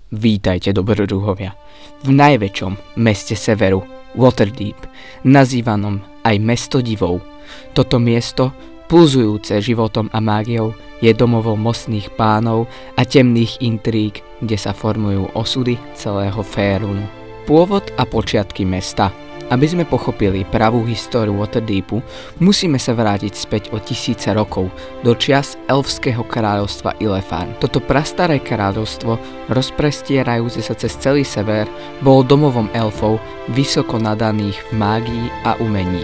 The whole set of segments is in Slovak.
Vítajte, dobrodruhovia, v najväčšom meste severu, Waterdeep, nazývanom aj mesto divov. Toto miesto, pulzujúce životom a mágiou, je domovom mocných pánov a temných intríg, kde sa formujú osudy celého Faerunu. Pôvod a počiatky mesta. Aby sme pochopili pravú históriu Waterdeepu, musíme sa vrátiť späť o tisíce rokov, do čias elfského kráľovstva Ilefarn. Toto prastaré kráľovstvo, rozprestierajúce sa cez celý sever, bolo domovom elfov vysoko nadaných v mágii a umení.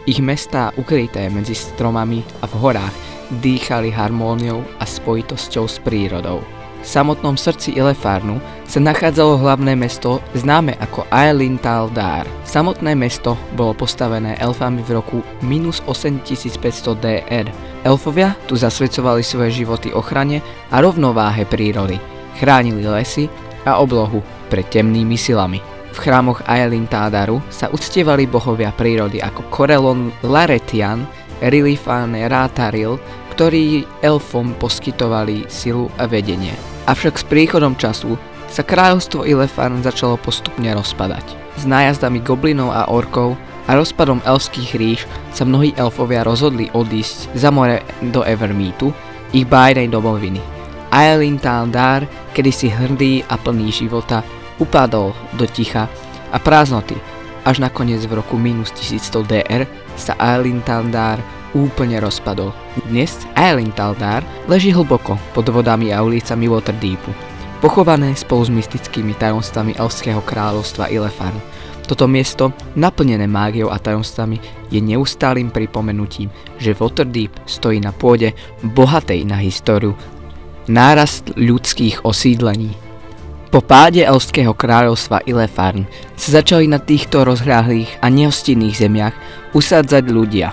Ich mestá, ukryté medzi stromami a v horách, dýchali harmóniou a spojitosťou s prírodou. V samotnom srdci Ilefarnu sa nachádzalo hlavné mesto známe ako Aelintál Dár. Samotné mesto bolo postavené elfami v roku -8500 DR. Elfovia tu zasvedcovali svoje životy ochrane a rovnováhe prírody, chránili lesy a oblohu pred temnými silami. V chrámoch Aelintáldaru sa uctievali bohovia prírody ako Corellon Laretian, Rilifan Rátaril, ktorí elfom poskytovali silu a vedenie. Avšak s príchodom času sa kráľovstvo Ilefarn začalo postupne rozpadať. S nájazdami goblinov a orkov a rozpadom elfských ríš sa mnohí elfovia rozhodli odísť za more do Evermeetu, ich bájnej domoviny. Aelintál Dár, kedysi hrdý a plný života, upadol do ticha a prázdnoty, až nakoniec v roku -1100 DR sa Aelintál Dár úplne rozpadol. Dnes Aelintál Dár leží hlboko pod vodami a ulicami Waterdeepu, pochované spolu s mystickými tajomstvami elfského kráľovstva Ilefarn. Toto miesto, naplnené mágiou a tajomstvami, je neustálým pripomenutím, že Waterdeep stojí na pôde bohatej na históriu nárast ľudských osídlení. Po páde elfského kráľovstva Ilefarn sa začali na týchto rozhráhlých a nehostinných zemiach usádzať ľudia.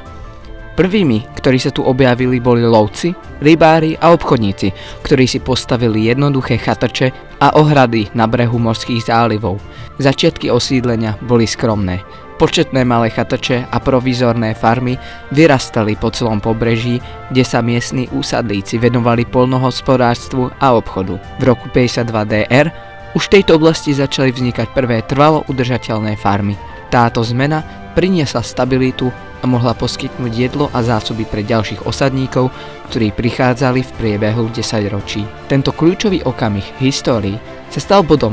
Prvými, ktorí sa tu objavili, boli lovci, rybári a obchodníci, ktorí si postavili jednoduché chatrče a ohrady na brehu morských zálivov. Začiatky osídlenia boli skromné. Početné malé chatrče a provizorné farmy vyrastali po celom pobreží, kde sa miestni úsadlíci venovali poľnohospodárstvu a obchodu. V roku 52 DR už v tejto oblasti začali vznikať prvé trvalo udržateľné farmy. Táto zmena priniesla stabilitu a mohla poskytnúť jedlo a zásoby pre ďalších osadníkov, ktorí prichádzali v priebehu 10 ročí. Tento kľúčový okamih v histórii sa stal bodom,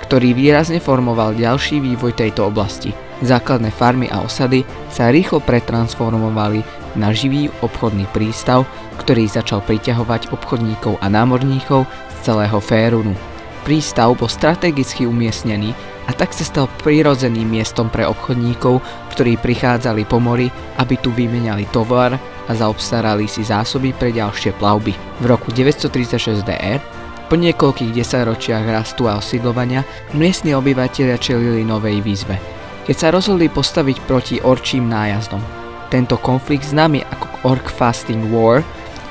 ktorý výrazne formoval ďalší vývoj tejto oblasti. Základné farmy a osady sa rýchlo pretransformovali na živý obchodný prístav, ktorý začal priťahovať obchodníkov a námorníkov z celého Faerunu. Prístav bol strategicky umiestnený a tak sa stal prirodzeným miestom pre obchodníkov, ktorí prichádzali po mori, aby tu vymenali tovar a zaobstarali si zásoby pre ďalšie plavby. V roku 936 DR, po niekoľkých desaťročiach rastu a osídľovania, miestni obyvatelia čelili novej výzve, keď sa rozhodli postaviť proti orčím nájazdom. Tento konflikt, známy ako Orc Fasting War,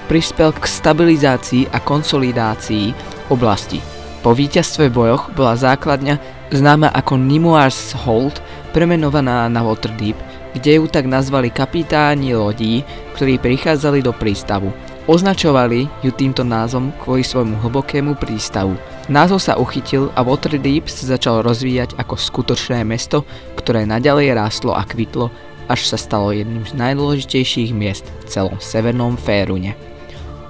prispel k stabilizácii a konsolidácii oblasti. Po víťazstve v bojoch bola základňa známa ako Nimmuar's Hold premenovaná na Waterdeep, kde ju tak nazvali kapitáni lodí, ktorí prichádzali do prístavu. Označovali ju týmto názvom kvôli svojmu hlbokému prístavu. Názov sa uchytil a Waterdeep sa začal rozvíjať ako skutočné mesto, ktoré naďalej rástlo a kvitlo, až sa stalo jedným z najdôležitejších miest v celom severnom Faerune.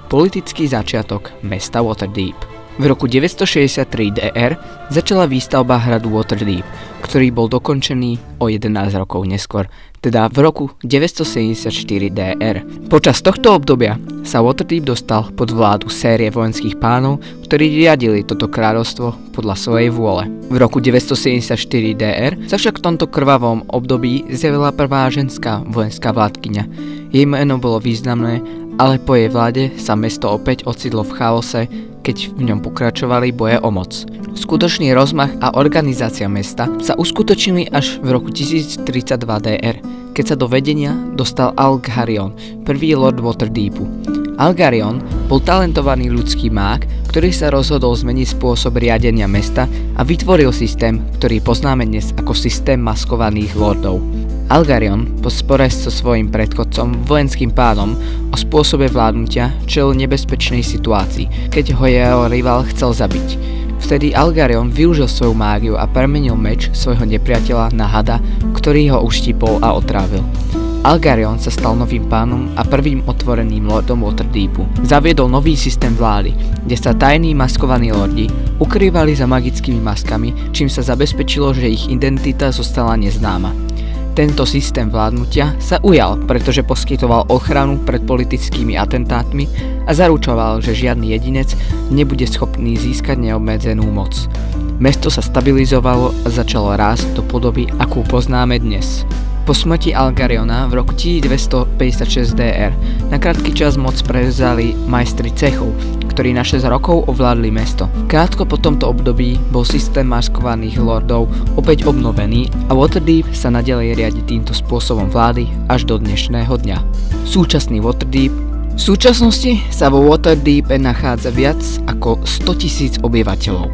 Politický začiatok mesta Waterdeep. V roku 963 DR začala výstavba hradu Waterdeep, ktorý bol dokončený o 11 rokov neskôr, teda v roku 974 DR. Počas tohto obdobia sa Waterdeep dostal pod vládu série vojenských pánov, ktorí riadili toto kráľovstvo podľa svojej vôle. V roku 974 DR sa však v tomto krvavom období zjavila prvá ženská vojenská vládkyňa. Jej meno bolo významné, ale po jej vláde sa mesto opäť ocitlo v chaose, keď v ňom pokračovali boje o moc. Skutočný rozmach a organizácia mesta sa uskutočnili až v roku 1032 DR, keď sa do vedenia dostal Algarion, prvý lord Waterdeepu. Algarion bol talentovaný ľudský mák, ktorý sa rozhodol zmeniť spôsob riadenia mesta a vytvoril systém, ktorý poznáme dnes ako systém maskovaných lordov. Algarion po spore so svojím predchodcom, vojenským pánom, o spôsobe vládnutia čelil nebezpečnej situácii, keď ho jeho rival chcel zabiť. Vtedy Algarion využil svoju mágiu a premenil meč svojho nepriateľa na hada, ktorý ho uštípol a otrávil. Algarion sa stal novým pánom a prvým otvoreným lordom Waterdeepu. Zaviedol nový systém vlády, kde sa tajní maskovaní lordi ukrývali za magickými maskami, čím sa zabezpečilo, že ich identita zostala neznáma. Tento systém vládnutia sa ujal, pretože poskytoval ochranu pred politickými atentátmi a zaručoval, že žiadny jedinec nebude schopný získať neobmedzenú moc. Mesto sa stabilizovalo a začalo rásť do podoby, akú poznáme dnes. Po smrti Algariona v roku 1256 DR na krátky čas moc prevzali majstri cechov, ktorí na 6 rokov ovládli mesto. Krátko po tomto období bol systém maskovaných lordov opäť obnovený a Waterdeep sa naďalej riadi týmto spôsobom vlády až do dnešného dňa. Súčasný Waterdeep. V súčasnosti sa vo Waterdeepe nachádza viac ako 100 000 obyvateľov.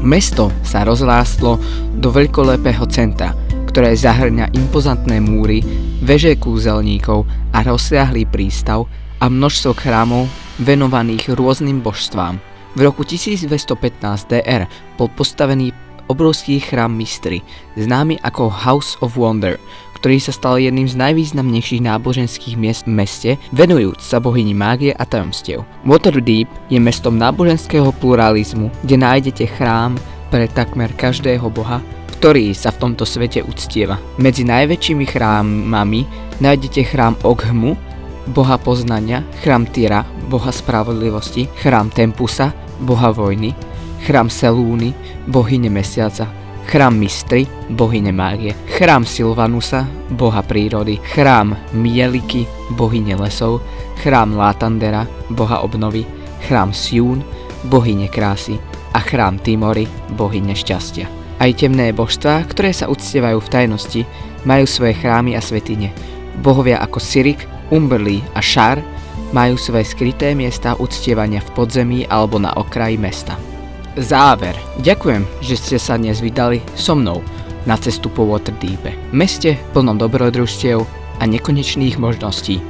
Mesto sa rozrástlo do veľkolepého centra, ktoré zahŕňa impozantné múry, veže kúzelníkov a rozsiahlý prístav a množstvo chrámov venovaných rôznym božstvám. V roku 1215 DR bol postavený obrovský chrám Mystery, známy ako House of Wonder, ktorý sa stal jedným z najvýznamnejších náboženských miest v meste, venujúc sa bohyni mágie a tajomstiev. Waterdeep je mestom náboženského pluralizmu, kde nájdete chrám pre takmer každého boha, ktorý sa v tomto svete uctieva. Medzi najväčšími chrámami nájdete chrám Oghmu, boha poznania, chrám Tyra, boha spravodlivosti, chrám Tempusa, boha vojny, chrám Selúny, bohyne mesiaca, chrám Mystry, bohyne mágie, chrám Silvanusa, boha prírody, chrám Mieliky, bohyne lesov, chrám Latandera, boha obnovy, chrám Siún, bohyne krásy a chrám Timory, bohyne šťastia. Aj temné božstvá, ktoré sa uctievajú v tajnosti, majú svoje chrámy a svätyne. Bohovia ako Sirik, Umberlí a Šar majú svoje skryté miesta uctievania v podzemí alebo na okraji mesta. Záver. Ďakujem, že ste sa dnes vydali so mnou na cestu po Waterdeepe, meste plnom dobrodružstiev a nekonečných možností.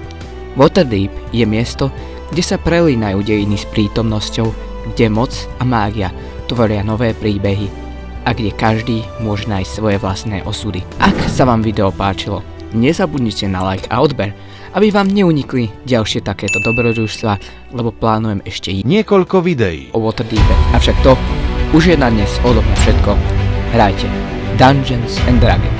Waterdeep je miesto, kde sa prelínajú dejiny s prítomnosťou, kde moc a mágia tvoria nové príbehy a kde každý môže nájsť svoje vlastné osudy. Ak sa vám video páčilo, nezabudnite na like a odber, aby vám neunikli ďalšie takéto dobrodružstvá, lebo plánujem ešte niekoľko videí o Waterdeepe. Avšak to už je na dnes odo mňa všetko. Hrajte Dungeons and Dragons.